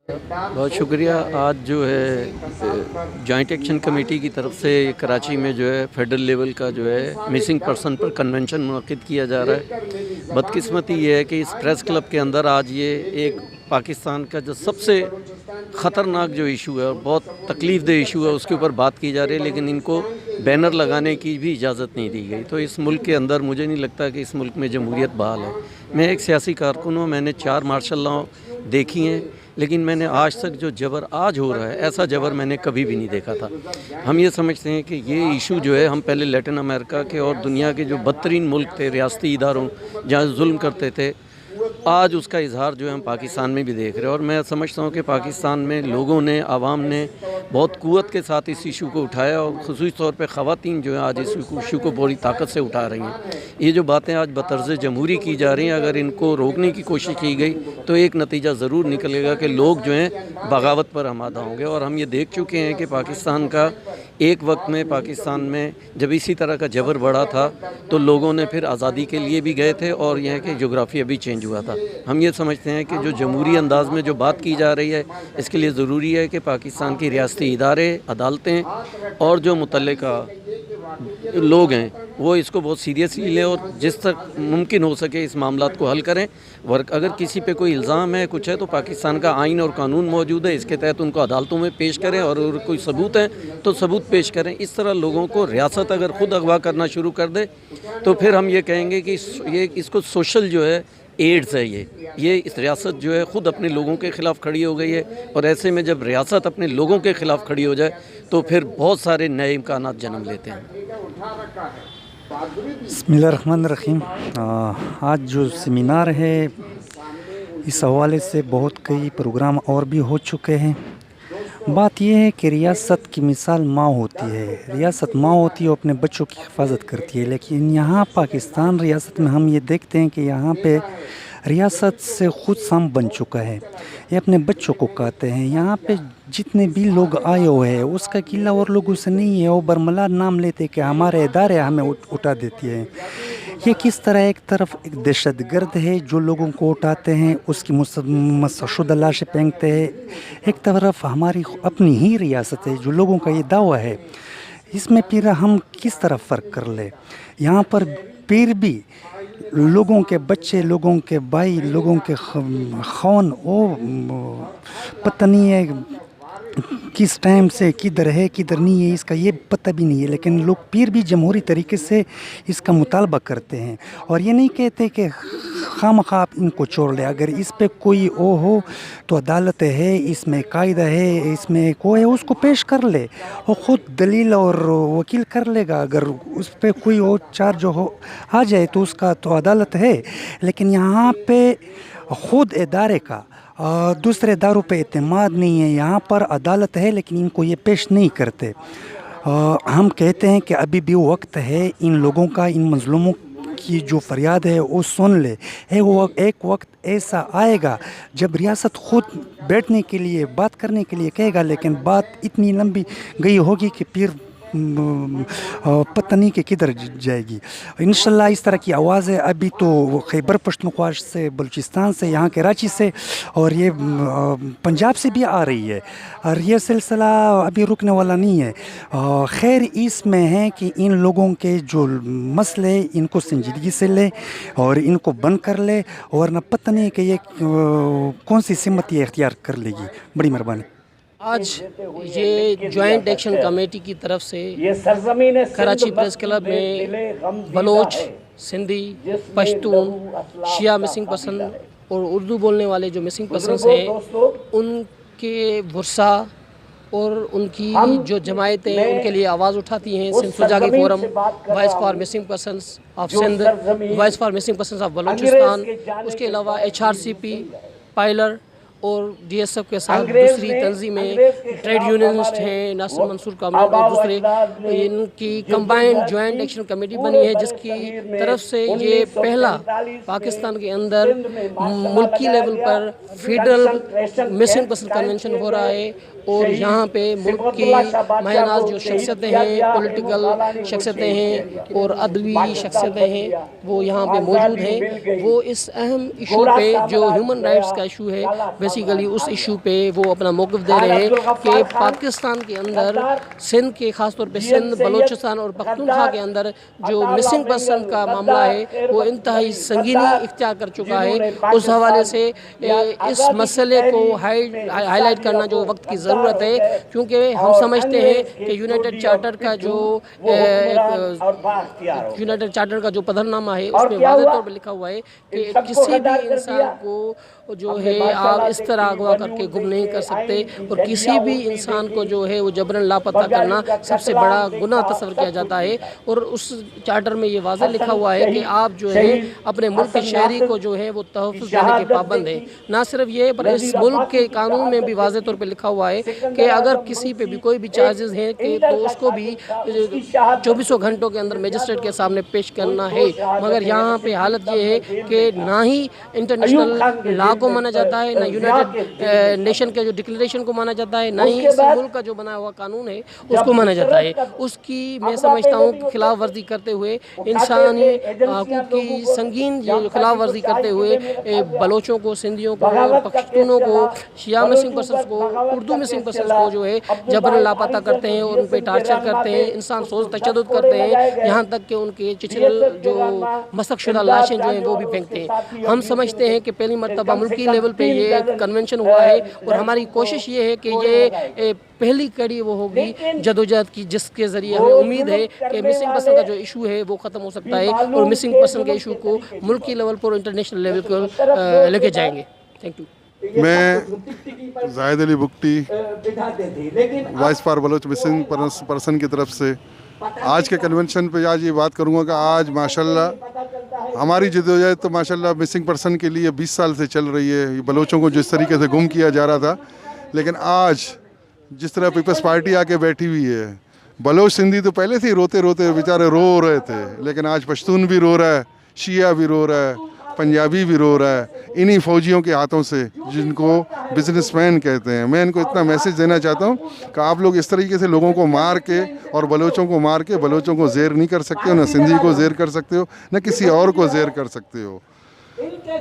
بہت شکریہ. آج جو ہے جوائنٹ ایکشن کمیٹی کی طرف سے کراچی میں جو ہے فیڈرل لیول کا جو ہے مسنگ پرسن پر کنونشن منعقد کیا جا رہا ہے. بدقسمتی یہ ہے کہ اس پریس کلب کے اندر آج یہ ایک پاکستان کا جو سب سے خطرناک جو ایشو ہے اور بہت تکلیف دہ ایشو ہے اس کے اوپر بات کی جا رہی ہے، لیکن ان کو بینر لگانے کی بھی اجازت نہیں دی گئی. تو اس ملک کے اندر مجھے نہیں لگتا کہ اس ملک میں جمہوریت بحال ہے. میں ایک سیاسی کارکن ہوں، میں نے 4 مارشل لاء دیکھی ہیں، لیکن میں نے آج تک جو جبر آج ہو رہا ہے ایسا جبر میں نے کبھی بھی نہیں دیکھا تھا. ہم یہ سمجھتے ہیں کہ یہ ایشو جو ہے، ہم پہلے لیٹن امریکہ کے اور دنیا کے جو بدترین ملک تھے ریاستی اداروں جہاں ظلم کرتے تھے، آج اس کا اظہار جو ہے ہم پاکستان میں بھی دیکھ رہے ہیں. اور میں سمجھتا ہوں کہ پاکستان میں لوگوں نے، عوام نے بہت قوت کے ساتھ اس ایشو کو اٹھایا، اور خصوصی طور پہ خواتین جو ہیں آج اس ایشو کو بڑی طاقت سے اٹھا رہی ہیں. یہ جو باتیں آج بطرز جمہوری کی جا رہی ہیں، اگر ان کو روکنے کی کوشش کی گئی تو ایک نتیجہ ضرور نکلے گا کہ لوگ جو ہیں بغاوت پر آمادہ ہوں گے. اور ہم یہ دیکھ چکے ہیں کہ پاکستان کا ایک وقت میں پاکستان میں جب اسی طرح کا جبر بڑھا تھا تو لوگوں نے پھر آزادی کے لیے بھی گئے تھے، اور یہ ہے کہ جغرافیہ بھی چینج ہوا تھا. ہم یہ سمجھتے ہیں کہ جو جمہوری انداز میں جو بات کی جا رہی ہے، اس کے لیے ضروری ہے کہ پاکستان کی ریاستی ادارے، عدالتیں اور جو متعلقہ لوگ ہیں وہ اس کو بہت سیریسلی لیں اور جس تک ممکن ہو سکے اس معاملات کو حل کریں. اگر کسی پہ کوئی الزام ہے، کچھ ہے، تو پاکستان کا آئین اور قانون موجود ہے، اس کے تحت ان کو عدالتوں میں پیش کریں، اور اگر کوئی ثبوت ہے تو ثبوت پیش کریں. اس طرح لوگوں کو ریاست اگر خود اغوا کرنا شروع کر دے تو پھر ہم یہ کہیں گے کہ اس کو سوشل جو ہے ایڈز ہے. یہ اس ریاست جو ہے خود اپنے لوگوں کے خلاف کھڑی ہو گئی ہے، اور ایسے میں جب ریاست اپنے لوگوں کے خلاف کھڑی ہو جائے تو پھر بہت سارے نئے امکانات جنم لیتے ہیں. بسم اللہ الرحمن الرحیم. آج جو سیمینار ہے اس حوالے سے بہت کئی پروگرام اور بھی ہو چکے ہیں. بات یہ ہے کہ ریاست کی مثال ماں ہوتی ہے. ریاست ماں ہوتی ہے، وہ اپنے بچوں کی حفاظت کرتی ہے، لیکن یہاں پاکستان ریاست میں ہم یہ دیکھتے ہیں کہ یہاں پہ ریاست سے خود سام بن چکا ہے. یہ اپنے بچوں کو کہتے ہیں. یہاں پہ جتنے بھی لوگ آئے ہوئے ہیں اس کا قلہ اور لوگوں سے نہیں ہے. وہ برملا نام لیتے کہ ہمارے ادارے ہمیں اٹھا دیتی ہیں. یہ کس طرح ایک طرف ایک دہشت گرد ہے جو لوگوں کو اٹھاتے ہیں، اس کی شدہ لاشیں پھینکتے ہیں، ایک طرف ہماری اپنی ہی ریاست ہے جو لوگوں کا یہ دعویٰ ہے. اس میں پھر ہم کس طرح فرق کر لیں؟ یہاں پر پھر بھی لوگوں کے بچے، لوگوں کے بھائی، لوگوں کے خون، وہ پتہ نہیں ہے کس ٹائم سے کدھر ہے کدھر نہیں ہے، اس کا یہ پتہ بھی نہیں ہے. لیکن لوگ پھر بھی جمہوری طریقے سے اس کا مطالبہ کرتے ہیں، اور یہ نہیں کہتے کہ خواہ آپ ان کو چھوڑ لیں. اگر اس پہ کوئی ہو تو عدالت ہے، اس میں قاعدہ ہے، اس میں کوئی ہے، اس کو پیش کر لے. وہ خود دلیل اور وکیل کر لے گا. اگر اس پہ کوئی اور چارج آ جائے تو اس کا تو عدالت ہے. لیکن یہاں پہ خود ادارے کا دوسرے اداروں پہ اعتماد نہیں ہے. یہاں پر عدالت ہے لیکن ان کو یہ پیش نہیں کرتے. ہم کہتے ہیں کہ ابھی بھی وقت ہے ان لوگوں کا، ان مظلوموں کی جو فریاد ہے وہ سن لے. ایک وقت ایسا آئے گا جب ریاست خود بیٹھنے کے لیے، بات کرنے کے لیے کہے گا، لیکن بات اتنی لمبی گئی ہوگی کہ پھر پتہ نہیں کہ کدھر جائے گی. انشاءاللہ اس طرح کی آوازیں ابھی تو خیبر پختونخوا سے، بلوچستان سے، یہاں کراچی سے اور یہ پنجاب سے بھی آ رہی ہے، اور یہ سلسلہ ابھی رکنے والا نہیں ہے. خیر اس میں ہے کہ ان لوگوں کے جو مسئلے ان کو سنجیدگی سے لے اور ان کو بند کر لے، ورنہ پتہ نہیں کہ یہ کون سی سمت یہ اختیار کر لے گی. بڑی مہربانی. آج یہ جوائنٹ ایکشن کمیٹی کی طرف سے کراچی پریس کلب میں بلوچ، سندھی، پشتون، شیعہ مسنگ پرسن اور اردو بولنے والے جو مسنگ پرسنس ہیں، ان کے ورثہ اور ان کی جو جماعتیں ان کے لیے آواز اٹھاتی ہیں. Sindh Sujagi forum, voice for missing persons of Sindh, voice for missing persons of Balochistan, اس کے علاوہ HRCP، پائلر اور DSF کے ساتھ دوسری تنظیمیں، ٹریڈ یونینسٹ ہیں، ناصر منصور کامریڈ اور دوسرے، ان کی کمبائنڈ جوائنٹ ایکشن کمیٹی بنی ہے، جس کی طرف سے یہ پہلا پاکستان کے اندر ملکی لیول پر فیڈرل مسنگ پرسن کنونشن ہو رہا ہے. اور یہاں پہ ملک کی مایہ ناز جو شخصیتیں ہیں، پولیٹیکل شخصیتیں ہیں اور عدلی شخصیتیں ہیں، وہ یہاں پہ موجود ہیں. وہ اس اہم ایشو پہ جو ہیومن رائٹس کا ایشو ہے، بیسیکلی اس ایشو پہ وہ اپنا موقف دے رہے ہیں کہ پاکستان کے اندر سندھ کے خاص طور پہ سندھ بلوچستان اور پختونخوا کے اندر جو مسنگ پرسن کا معاملہ ہے وہ انتہائی سنگینی اختیار کر چکا ہے. اس حوالے سے اس مسئلے کو ہائی لائٹ کرنا جو وقت کی ضرورت ہے, کیونکہ ہم سمجھتے ہیں کہ یونائٹڈ چارٹر کا جو پدھر نامہ ہے اس میں واضح طور پہ لکھا ہوا ہے کہ کسی بھی انسان کو جو ہے آپ اس طرح اغوا کر کے گم نہیں کر سکتے, اور کسی بھی انسان کو جو ہے وہ جبراً لاپتہ کرنا سب سے بڑا گناہ تصور کیا جاتا ہے. اور اس چارٹر میں یہ واضح لکھا ہوا ہے کہ آپ جو ہے اپنے ملک کے شہری کو جو ہے وہ تحفظ دینے کے پابند ہیں. نہ صرف یہ پر اس ملک کے قانون میں بھی واضح طور پہ لکھا ہوا ہے کہ اگر کسی پہ بھی کوئی بھی چارجز ہیں کہ تو اس کو بھی 24 گھنٹوں کے اندر میجسٹریٹ کے سامنے پیش کرنا ہے. مگر یہاں پہ حالت یہ ہے کہ نہ ہی انٹرنیشنل لا کو مانا جاتا ہے, نہ یونائٹڈ نیشن کے جو ڈکلیریشن کو مانا جاتا ہے, نہ ہی اس ملک کا جو بنا ہوا قانون ہے اس کو مانا جاتا ہے. اس کی میں سمجھتا ہوں کہ خلاف ورزی کرتے ہوئے, انسانی حقوق کی سنگین خلاف ورزی کرتے ہوئے بلوچوں کو, سندھیوں کو, پختونوں کو, شیعہ مسنگ پرسنس کو, اردو مسنگ پرسنس کو جو ہے جبراً لاپتہ کرتے ہیں اور ان پہ ٹارچر کرتے ہیں, انسان سوز تشدد کرتے ہیں, یہاں تک کہ ان کے چچل جو مسخ شدہ لاشیں جو ہیں وہ بھی پھینکتے ہیں. ہم سمجھتے ہیں کہ پہلی مرتبہ ملکی لیول پہ یہ کنونشن ہوا ہے, اور ہماری کوشش یہ ہے کہ یہ پہلی کڑی وہ ہوگی جدوجہد کی جس کے ذریعے ہمیں امید ہے کہ مسنگ پرسن کا جو ایشو ہے وہ ختم ہو سکتا ہے, اور مسنگ پرسن کے ایشو کو ملکی لیول پر انٹرنیشنل لیول پر لے کے جائیں گے. Thank you. میں Zahid Ali Bugti voice for Baloch missing person کی طرف سے آج کے کنونشن پہ آج یہ بات کروں گا کہ آج ماشاءاللہ ہماری جدوجہد تو ماشاءاللہ مسنگ پرسن کے لیے 20 سال سے چل رہی ہے. یہ بلوچوں کو جس طریقے سے گم کیا جا رہا تھا, لیکن آج جس طرح پیپلز پارٹی آ کے بیٹھی ہوئی ہے, بلوچ سندھی تو پہلے سے ہی روتے روتے بیچارے رو رہے تھے, لیکن آج پشتون بھی رو رہا ہے, شیعہ بھی رو رہا ہے, پنجابی بھی رو رہا ہے, انہی فوجیوں کے ہاتھوں سے جن کو بزنس مین کہتے ہیں. میں ان کو اتنا میسج دینا چاہتا ہوں کہ آپ لوگ اس طریقے سے لوگوں کو مار کے اور بلوچوں کو مار کے بلوچوں کو زیر نہیں کر سکتے ہو, نہ سندھی کو زیر کر سکتے ہو, نہ کسی اور کو زیر کر سکتے ہو.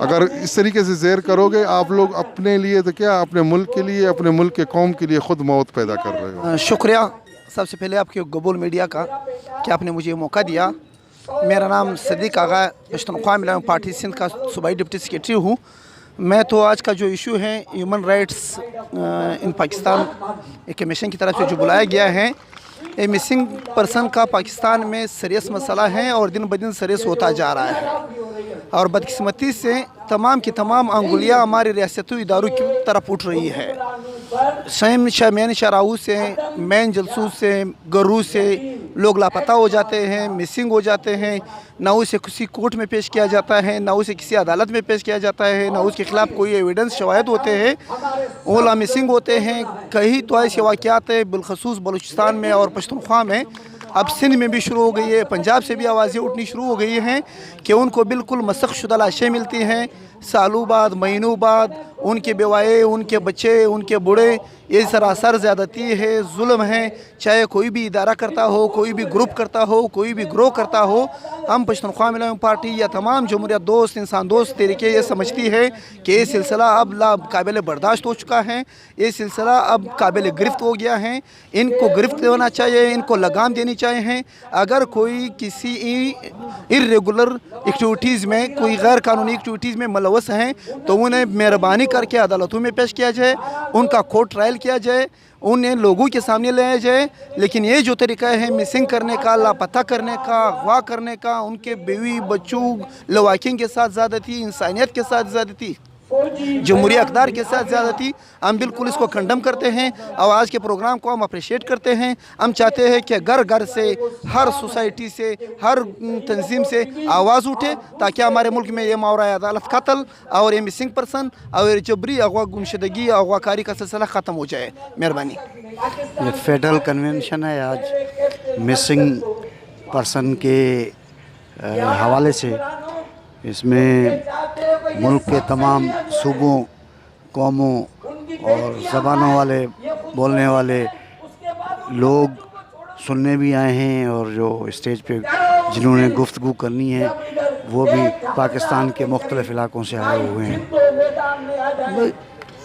اگر اس طریقے سے زیر کرو گے آپ لوگ اپنے لیے تو کیا اپنے ملک کے لیے, اپنے ملک کے قوم کے لیے خود موت پیدا کر رہے ہو. شکریہ سب سے پہلے آپ کے قبول میڈیا کا کہ آپ نے مجھے موقع دیا. میرا نام صدیق آغا پشتونخوا ملائم پارٹی سندھ کا صوبائی ڈپٹی سیکریٹری ہوں. میں تو آج کا جو ایشو ہے ہیومن رائٹس ان پاکستان ایک کمیشن کی طرف سے جو بلایا گیا ہے, یہ مسنگ پرسن کا پاکستان میں سیریس مسئلہ ہے اور دن بدن سیریس ہوتا جا رہا ہے, اور بدقسمتی سے تمام کی تمام انگلیاں ہماری ریاستوں اداروں کی طرف اٹھ رہی ہے. مین شراؤ سے, مین جلسوں سے, گرو سے لوگ لاپتہ ہو جاتے ہیں, مسنگ ہو جاتے ہیں, نہ اسے کسی کورٹ میں پیش کیا جاتا ہے, نہ اسے کسی عدالت میں پیش کیا جاتا ہے, نہ اس کے خلاف کوئی ایویڈنس شواہد ہوتے ہیں, اولا مسنگ ہوتے ہیں. کئی تو ایسے واقعات ہیں بالخصوص بلوچستان میں اور پشتونخوا میں, اب سندھ میں بھی شروع ہو گئی ہے, پنجاب سے بھی آوازیں اٹھنی شروع ہو گئی ہیں کہ ان کو بالکل مسخ شدہ لاشیں ملتی ہیں. سالوں بعد, مہینوں بعد ان کے بیوائے, ان کے بچے, ان کے بوڑھے, یہ سراسر زیادتی ہے, ظلم ہے. چاہے کوئی بھی ادارہ کرتا ہو, کوئی بھی گروپ کرتا ہو, کوئی بھی گروہ کرتا ہو, ہم پشتونخوا ملائم پارٹی یا تمام جمہوریت دوست, انسان دوست طریقے یہ سمجھتی ہے کہ یہ سلسلہ اب قابل برداشت ہو چکا ہے, یہ سلسلہ اب قابل گرفت ہو گیا ہے. ان کو گرفت ہونا چاہیے, ان کو لگام دینی چاہیے. اگر کوئی کسی ارریگولر ایکٹیویٹیز میں, کوئی غیر قانونی ایکٹیویٹیز میں ملوث ہیں تو انہیں مہربانی کر کے عدالتوں میں پیش کیا جائے, ان کا کورٹ ٹرائل کیا جائے, انہیں لوگوں کے سامنے لایا جائے. لیکن یہ جو طریقہ ہے مسنگ کرنے کا, لاپتہ کرنے کا, اغوا کرنے کا, ان کے بیوی بچوں لواحقین کے ساتھ زیادتی, انسانیت کے ساتھ زیادتی, جمہوری اقدار کے ساتھ زیادتی, ہم بالکل اس کو کنڈم کرتے ہیں. اور آج کے پروگرام کو ہم اپریشیٹ کرتے ہیں. ہم چاہتے ہیں کہ گھر گھر سے, ہر سوسائٹی سے, ہر تنظیم سے آواز اٹھے تاکہ ہمارے ملک میں یہ ماورائے عدالت قتل اور یہ مسنگ پرسن اور جبری اغوا, گمشدگی, اغوا کاری کا سلسلہ ختم ہو جائے. مہربانی. یہ فیڈرل کنونشن ہے آج مسنگ پرسن کے حوالے سے. اس میں ملک کے تمام صوبوں, قوموں اور زبانوں والے, بولنے والے لوگ سننے بھی آئے ہیں, اور جو اسٹیج پہ جنہوں نے گفتگو کرنی ہے وہ بھی پاکستان کے مختلف علاقوں سے آئے ہوئے ہیں.